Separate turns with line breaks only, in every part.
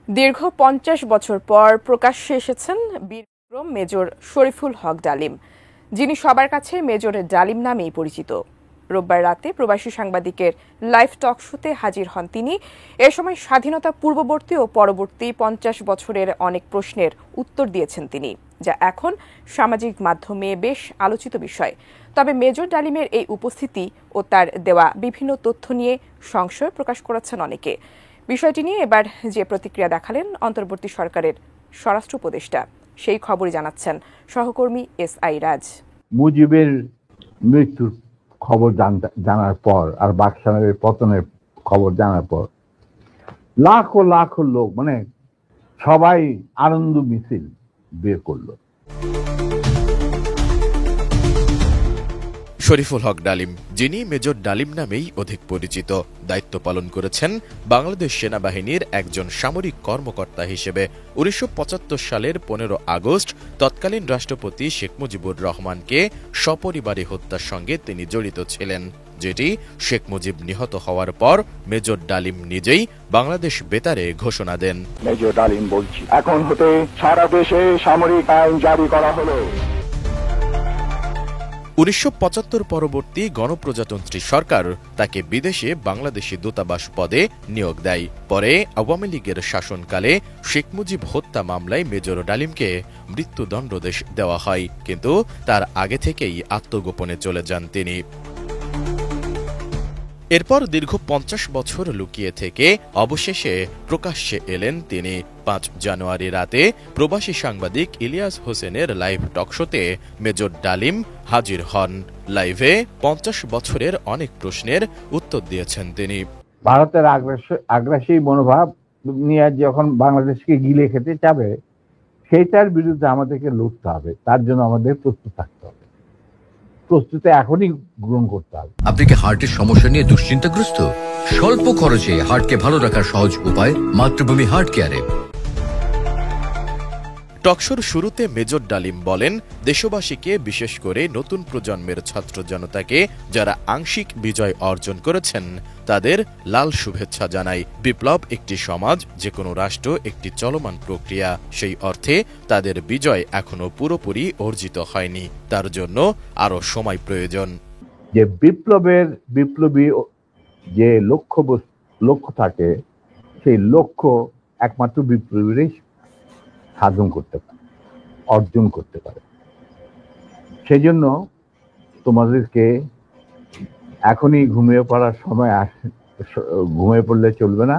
দীর্ঘ ৫০ বছর পর প্রকাশ্যে এসেছেন বীরবিক্রম মেজর শরীফুল হক ডালিম, যিনি সবার কাছে মেজর ডালিম নামেই পরিচিত। রোববার রাতে প্রবাসী সাংবাদিকের লাইভ টক শোতে হাজির হন তিনি। এ সময় স্বাধীনতা পূর্ববর্তী ও পরবর্তী ৫০ বছরের অনেক প্রশ্নের উত্তর দিয়েছেন তিনি, যা এখন সামাজিক মাধ্যমে বেশ আলোচিত বিষয়। তবে মেজর ডালিমের এই উপস্থিতি ও তার দেওয়া বিভিন্ন তথ্য নিয়ে সংশয় প্রকাশ করেছেন অনেকে। বিষয়টি নিয়ে এবার যে প্রতিক্রিয়া দেখালেন অন্তর্বর্তী সরকারের স্বরাষ্ট্র উপদেষ্টা, সেই খবরই জানাচ্ছেন সহকর্মী SI রাজ।
মুজিবের মৃত্যুর খবর জানার পর আর বাকশালের পতনের খবর জানার পর লাখো লাখো লোক সবাই আনন্দ মিছিল বের করলো।
শরীফুল হক ডালিম, যিনি মেজর ডালিম নামেই অধিক পরিচিত, দায়িত্ব পালন করেছেন বাংলাদেশ সেনাবাহিনীর একজন সামরিক কর্মকর্তা হিসেবে। ১৯৭৫ সালের ১৫ আগস্ট তৎকালীন রাষ্ট্রপতি শেখ মুজিবুর রহমানকে সপরিবারে হত্যার সঙ্গে তিনি জড়িত ছিলেন, যেটি শেখ মুজিব নিহত হওয়ার পর মেজর ডালিম নিজেই বাংলাদেশ বেতারে ঘোষণা দেন।
মেজর ডালিম বলছি, এখন হতে সারা দেশে সামরিক আইন জারি করা হলো।
১৯৭৫ পরবর্তী গণপ্রজাতন্ত্রী সরকার তাকে বিদেশে বাংলাদেশি দূতাবাস পদে নিয়োগ দেয়। পরে আওয়ামী লীগের শাসনকালে শেখ মুজিব হত্যা মামলায় মেজর ডালিমকে মৃত্যুদণ্ডাদেশ দেওয়া হয়, কিন্তু তার আগে থেকেই আত্মগোপনে চলে যান তিনি। এরপর দীর্ঘ ৫০ বছর লুকিয়ে থেকে অবশেষে প্রকাশ্যে এলেন তিনি। ৫ জানুয়ারি রাতে প্রবাসী সাংবাদিক ইলিয়াস হোসেনের লাইভ টকশোতে মেজর ডালিম হাজির হন। লাইভে ৫০ বছরের অনেক প্রশ্নের উত্তর দিয়েছেন তিনি।
ভারতের আগ্রাসী মনোভাব নিয়ে যখন বাংলাদেশকে গিলে খেতে চাবে, সেইটার বিরুদ্ধে আমাদেরকে লড়তে হবে। তার জন্য আমাদের প্রস্তুত থাকতে হবে, প্রস্তুতি এখনই গ্রহণ করতে হবে।
আপনি কি হার্টের সমস্যা নিয়ে দুশ্চিন্তাগ্রস্ত? স্বল্প খরচে হার্টকে ভালো রাখার সহজ উপায় মাতৃভূমি হার্ট কেয়ারে।
টকশোর শুরুতে মেজর ডালিম বলেন, দেশবাসীকে, বিশেষ করে নতুন প্রজন্মের ছাত্র জনতাকে যারা আংশিক বিজয় অর্জন করেছেন, তাদের লাল শুভেচ্ছা জানাই। বিপ্লব একটি সমাজ, যে কোনো রাষ্ট্র একটি চলমান প্রক্রিয়া। সেই অর্থে তাদের বিজয় এখনো পুরোপুরি অর্জিত হয়নি, তার জন্য আরো সময় প্রয়োজন।
যে বিপ্লবী যে লক্ষ্য থাকে, সেই লক্ষ্য একমাত্র বিপ্লবীরাই সাধন করতে পারে, অর্জন করতে পারে। সেই জন্য তোমাদেরকে এখনই ঘুমিয়ে পড়ার সময় ঘুমিয়ে পড়লে চলবে না।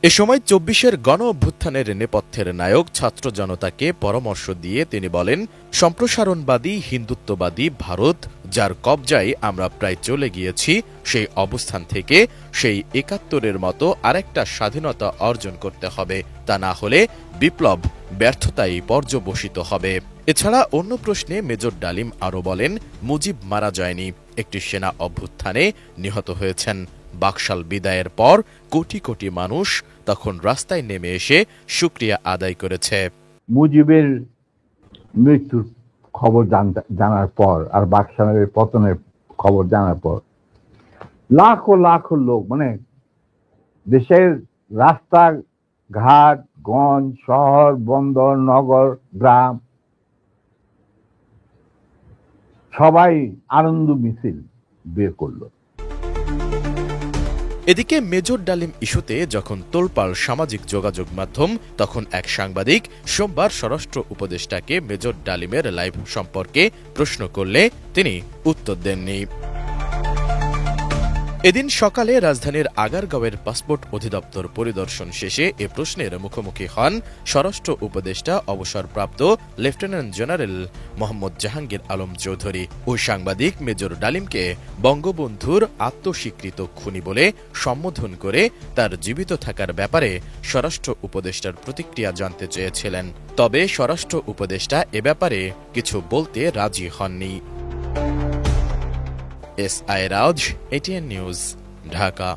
এ সময় ২৪-এর গণ অভ্যুত্থানের নেপথ্যের নায়ক ছাত্র জনতাকে পরামর্শ দিয়ে তিনি বলেন, সম্প্রসারণবাদী হিন্দুত্ববাদী ভারত, যার কবজায় আমরা প্রায় চলে গিয়েছি, সেই অবস্থান থেকে সেই ৭১-এর মতো আরেকটা স্বাধীনতা অর্জন করতে হবে। তা না হলে বিপ্লব ব্যর্থতায় পর্যবসিত হবে। এছাড়া অন্য প্রশ্নে মেজর ডালিম আরও বলেন, মুজিব মারা যায়নি, একটি সেনা অভ্যুত্থানে নিহত হয়েছেন। বাকশাল বিদায়ের পর কোটি কোটি মানুষ তখন রাস্তায় নেমে এসে শুকরিয়া আদায় করেছে।
মুজিবের মৃত্যুর খবর জানার পর আর বাকশালের পতনের খবর জানার পর লাখো লাখো লোক দেশের রাস্তা ঘাট, গঞ্জ, শহর, বন্দর, নগর, গ্রাম সবাই আনন্দ মিছিল বের করলো।
এদিকে মেজর ডালিম ইস্যুতে যখন তোলপাড় সামাজিক যোগাযোগ মাধ্যম, তখন এক সাংবাদিক সোমবার স্বরাষ্ট্র উপদেষ্টাকে মেজর ডালিমের লাইভ সম্পর্কে প্রশ্ন করলে তিনি উত্তর দেননি। এদিন সকালে রাজধানীর আগারগাঁওয়ের পাসপোর্ট অধিদপ্তর পরিদর্শন শেষে এ প্রশ্নের মুখোমুখি হন স্বরাষ্ট্র উপদেষ্টা অবসরপ্রাপ্ত লেফটেন্যান্ট জেনারেল মোহাম্মদ জাহাঙ্গীর আলম চৌধুরী। ওই সাংবাদিক মেজর ডালিমকে বঙ্গবন্ধুর আত্মস্বীকৃত খুনি বলে সম্বোধন করে তার জীবিত থাকার ব্যাপারে স্বরাষ্ট্র উপদেষ্টার প্রতিক্রিয়া জানতে চেয়েছিলেন। তবে স্বরাষ্ট্র উপদেষ্টা এ ব্যাপারে কিছু বলতে রাজি হননি। SI রাজ, ATN নিউজ, ঢাকা।